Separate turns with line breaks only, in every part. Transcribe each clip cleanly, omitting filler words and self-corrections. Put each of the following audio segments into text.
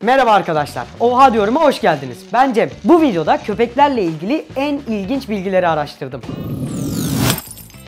Merhaba arkadaşlar, Oha Diyorum'a hoş geldiniz. Ben Cem. Bu videoda köpeklerle ilgili en ilginç bilgileri araştırdım.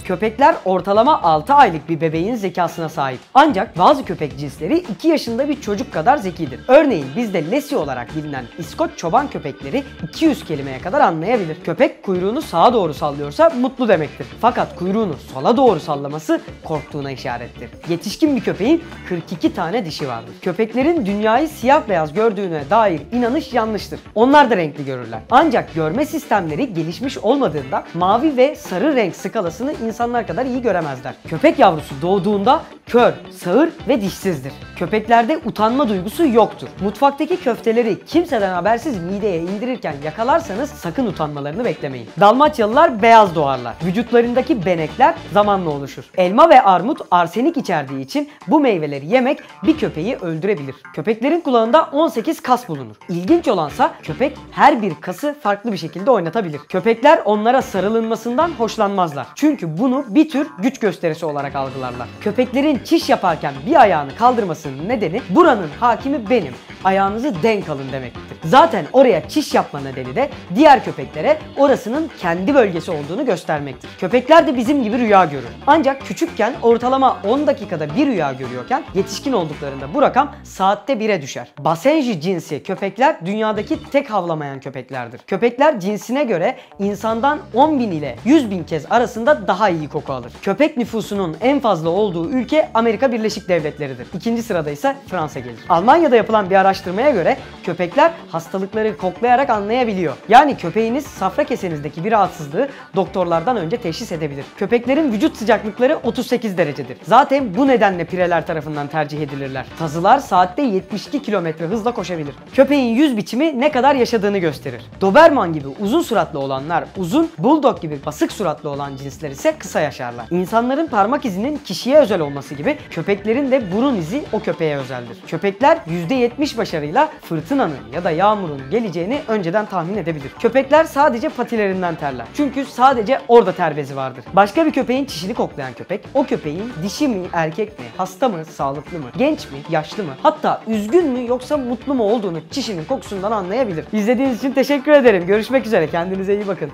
Köpekler ortalama 6 aylık bir bebeğin zekasına sahip. Ancak bazı köpek cinsleri 2 yaşında bir çocuk kadar zekidir. Örneğin bizde Lesi olarak bilinen İskoç çoban köpekleri 200 kelimeye kadar anlayabilir. Köpek kuyruğunu sağa doğru sallıyorsa mutlu demektir. Fakat kuyruğunu sola doğru sallaması korktuğuna işarettir. Yetişkin bir köpeğin 42 tane dişi vardır. Köpeklerin dünyayı siyah beyaz gördüğüne dair inanış yanlıştır. Onlar da renkli görürler. Ancak görme sistemleri gelişmiş olmadığında mavi ve sarı renk skalasını insanlar kadar iyi göremezler. Köpek yavrusu doğduğunda kör, sağır ve dişsizdir. Köpeklerde utanma duygusu yoktur. Mutfaktaki köfteleri kimseden habersiz mideye indirirken yakalarsanız sakın utanmalarını beklemeyin. Dalmaçyalılar beyaz doğarlar. Vücutlarındaki benekler zamanla oluşur. Elma ve armut arsenik içerdiği için bu meyveleri yemek bir köpeği öldürebilir. Köpeklerin kulağında 18 kas bulunur. İlginç olansa köpek her bir kası farklı bir şekilde oynatabilir. Köpekler onlara sarılınmasından hoşlanmazlar. Çünkü bunu bir tür güç gösterisi olarak algılarlar. Köpeklerin çiş yaparken bir ayağını kaldırmasının nedeni buranın hakimi benim, ayağınızı denk alın demektir. Zaten oraya çiş yapma nedeni de diğer köpeklere orasının kendi bölgesi olduğunu göstermektir. Köpekler de bizim gibi rüya görür. Ancak küçükken ortalama 10 dakikada bir rüya görüyorken yetişkin olduklarında bu rakam saatte 1'e düşer. Basenji cinsi köpekler dünyadaki tek havlamayan köpeklerdir. Köpekler cinsine göre insandan 10.000 ile 100.000 kez arasında daha iyi koku alır. Köpek nüfusunun en fazla olduğu ülke Amerika Birleşik Devletleri'dir. İkinci sırada ise Fransa gelir. Almanya'da yapılan bir araştırmaya göre köpekler hastalıkları koklayarak anlayabiliyor. Yani köpeğiniz safra kesenizdeki bir rahatsızlığı doktorlardan önce teşhis edebilir. Köpeklerin vücut sıcaklıkları 38 derecedir. Zaten bu nedenle pireler tarafından tercih edilirler. Tazılar saatte 72 km hızla koşabilir. Köpeğin yüz biçimi ne kadar yaşadığını gösterir. Doberman gibi uzun suratlı olanlar uzun, Bulldog gibi basık suratlı olan cinsler ise kısa yaşarlar. İnsanların parmak izinin kişiye özel olması gibi köpeklerin de burun izi o köpeğe özeldir. Köpekler %70 başarıyla fırtınanın ya da yağmurun geleceğini önceden tahmin edebilir. Köpekler sadece patilerinden terler. Çünkü sadece orada ter bezi vardır. Başka bir köpeğin çişini koklayan köpek, o köpeğin dişi mi, erkek mi, hasta mı, sağlıklı mı, genç mi, yaşlı mı, hatta üzgün mü yoksa mutlu mu olduğunu çişinin kokusundan anlayabilir. İzlediğiniz için teşekkür ederim. Görüşmek üzere. Kendinize iyi bakın.